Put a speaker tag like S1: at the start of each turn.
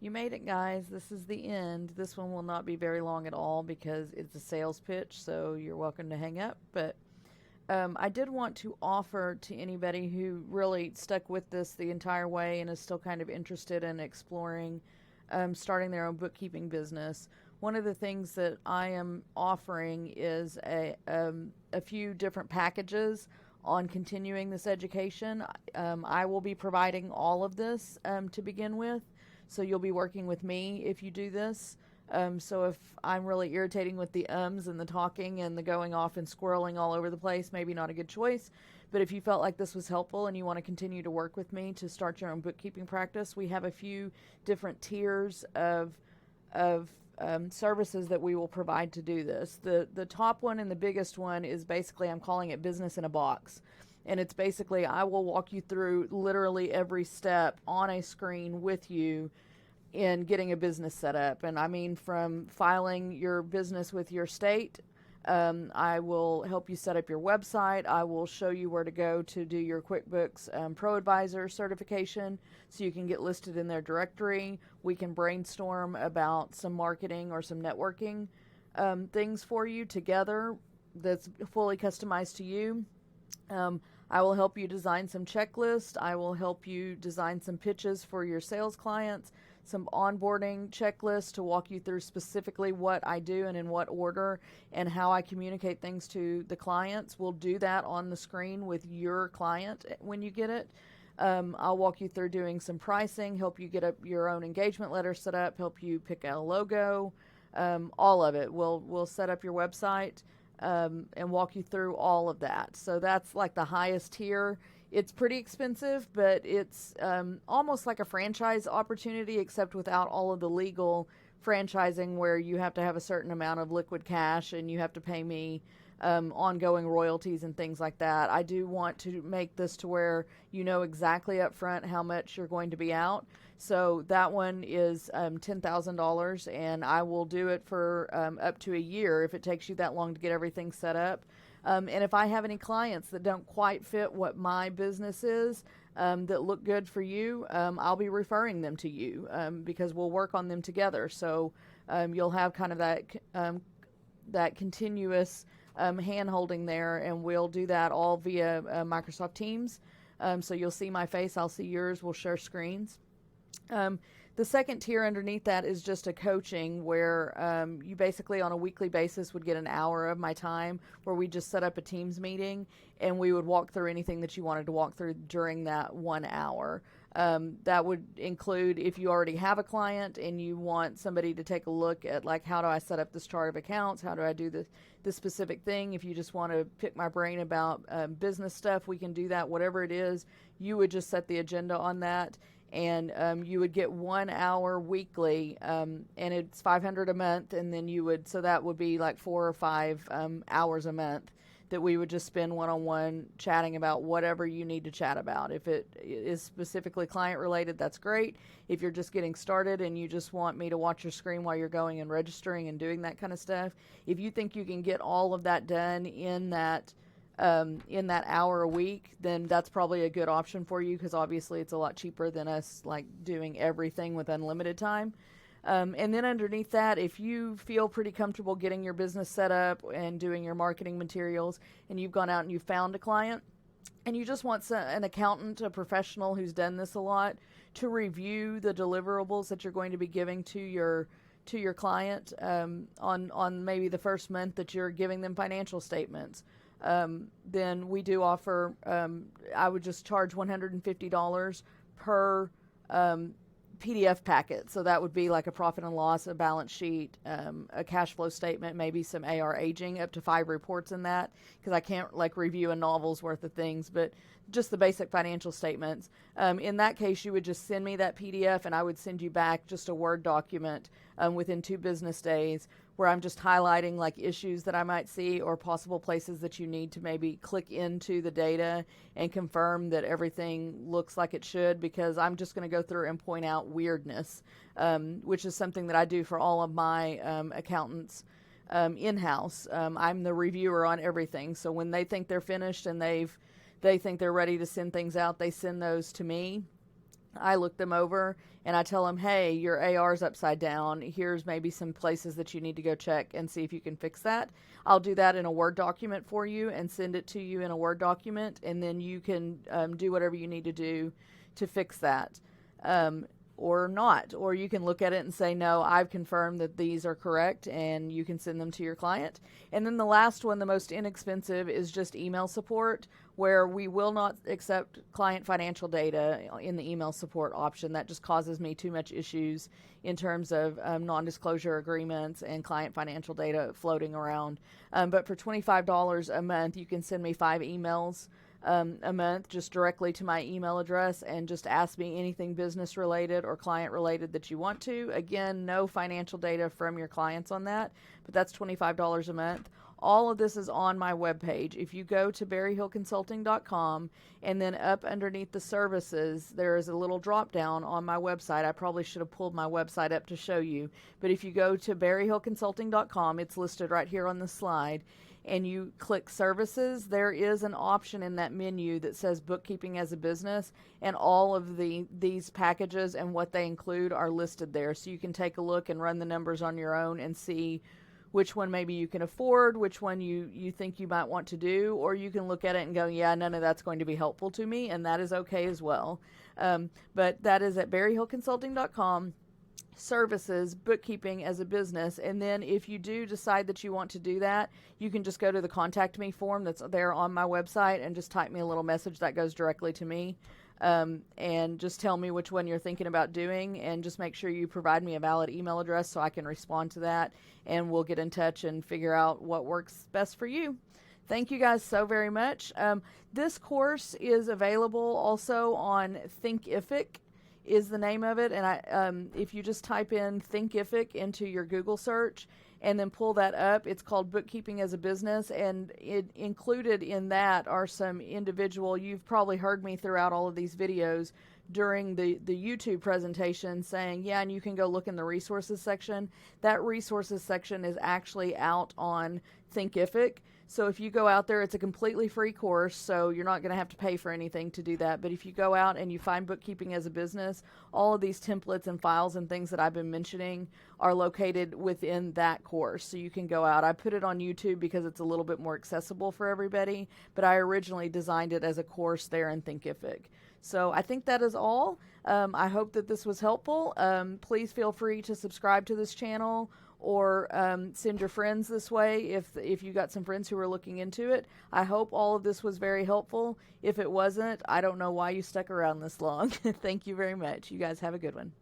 S1: You made it, guys. This is the end. This one will not be very long at all because it's a sales pitch, so you're welcome to hang up. But I did want to offer to anybody who really stuck with this the entire way and is still kind of interested in exploring starting their own bookkeeping business. One of the things that I am offering is a few different packages on continuing this education. I will be providing all of this to begin with, so you'll be working with me if you do this. So if I'm really irritating with the ums and the talking and the going off and squirreling all over the place, maybe not a good choice. But if you felt like this was helpful and you want to continue to work with me to start your own bookkeeping practice, we have a few different tiers of services that we will provide to do this. The top one and the biggest one is basically, I'm calling it business in a box. And it's basically, I will walk you through literally every step on a screen with you in getting a business set up. And I mean, from filing your business with your state, I will help you set up your website. I will show you where to go to do your QuickBooks Pro Advisor certification so you can get listed in their directory. We can brainstorm about some marketing or some networking things for you together that's fully customized to you. I will help you design some checklists. I will help you design some pitches for your sales clients, some onboarding checklists to walk you through specifically what I do and in what order and how I communicate things to the clients. We'll do that on the screen with your client when you get it. I'll walk you through doing some pricing, help you get up your own engagement letter set up, help you pick out a logo, all of it. We'll set up your website and walk you through all of that. So that's like the highest tier. It's pretty expensive, but it's almost like a franchise opportunity, except without all of the legal franchising where you have to have a certain amount of liquid cash and you have to pay me ongoing royalties and things like that. I do want to make this to where you know exactly up front how much you're going to be out. So that one is $10,000, and I will do it for up to a year if it takes you that long to get everything set up. And if I have any clients that don't quite fit what my business is, that look good for you, I'll be referring them to you because we'll work on them together. So you'll have kind of that continuous hand-holding there, and we'll do that all via Microsoft Teams. So you'll see my face, I'll see yours, we'll share screens. The second tier underneath that is just a coaching where you basically on a weekly basis would get an hour of my time where we just set up a Teams meeting and we would walk through anything that you wanted to walk through during that 1 hour. That would include if you already have a client and you want somebody to take a look at, like, how do I set up this chart of accounts? How do I do this specific thing? If you just want to pick my brain about business stuff, we can do that. Whatever it is, you would just set the agenda on that. And you would get 1 hour weekly, and it's $500 a month, and then so that would be like 4 or 5 hours a month that we would just spend one-on-one chatting about whatever you need to chat about. If it is specifically client related, that's great. If you're just getting started and you just want me to watch your screen while you're going and registering and doing that kind of stuff, if you think you can get all of that done in that hour a week, then that's probably a good option for you because obviously it's a lot cheaper than us like doing everything with unlimited time. And then underneath that, if you feel pretty comfortable getting your business set up and doing your marketing materials and you've gone out and you've found a client and you just want an accountant, a professional who's done this a lot, to review the deliverables that you're going to be giving to your client on maybe the first month that you're giving them financial statements. Then we do offer, I would just charge $150 per PDF packet. So that would be like a profit and loss, a balance sheet, a cash flow statement, maybe some AR aging, up to 5 reports in that, because I can't like review a novel's worth of things, but just the basic financial statements. In that case, you would just send me that PDF and I would send you back just a Word document within 2 business days where I'm just highlighting like issues that I might see or possible places that you need to maybe click into the data and confirm that everything looks like it should, because I'm just going to go through and point out weirdness, which is something that I do for all of my accountants in-house. I'm the reviewer on everything. So when they think they're finished and they think they're ready to send things out, they send those to me. I look them over and I tell them, hey, your AR's upside down. Here's maybe some places that you need to go check and see if you can fix that. I'll do that in a Word document for you and send it to you in a Word document, and then you can do whatever you need to do to fix that. Or not. Or you can look at it and say, no, I've confirmed that these are correct, and you can send them to your client. And then the last one, the most inexpensive, is just email support, where we will not accept client financial data in the email support option. That just causes me too much issues in terms of non-disclosure agreements and client financial data floating around. But for $25 a month, you can send me 5 emails a month just directly to my email address, and just ask me anything business related or client related that you want to. Again, no financial data from your clients on that, but that's $25 a month. All of this is on my webpage. If you go to berryhillconsulting.com and then up underneath the services, there is a little drop down on my website. I probably should have pulled my website up to show you, but if you go to berryhillconsulting.com, it's listed right here on the slide, and you click services, there is an option in that menu that says bookkeeping as a business, and all of these packages and what they include are listed there. So you can take a look and run the numbers on your own and see which one maybe you can afford, which one you think you might want to do, or you can look at it and go, yeah, none of that's going to be helpful to me, and that is okay as well. But that is at berryhillconsulting.com. Services, bookkeeping as a business. And then if you do decide that you want to do that, you can just go to the contact me form that's there on my website and just type me a little message that goes directly to me, and just tell me which one you're thinking about doing, and just make sure you provide me a valid email address so I can respond to that, and we'll get in touch and figure out what works best for you. Thank you guys so very much. This course is available also on Thinkific is the name of it, and if you just type in Thinkific into your Google search and then pull that up, it's called Bookkeeping as a Business, and included in that are some individual, you've probably heard me throughout all of these videos during the YouTube presentation saying, yeah, and you can go look in the resources section. That resources section is actually out on Thinkific. So if you go out there, it's a completely free course, so you're not going to have to pay for anything to do that. But if you go out and you find Bookkeeping as a Business, all of these templates and files and things that I've been mentioning are located within that course. So you can go out. I put it on YouTube because it's a little bit more accessible for everybody, but I originally designed it as a course there in Thinkific. So I think that is all. I hope that this was helpful. Please feel free to subscribe to this channel, or send your friends this way if you got some friends who are looking into it. I hope all of this was very helpful. If it wasn't, I don't know why you stuck around this long. Thank you very much. You guys have a good one.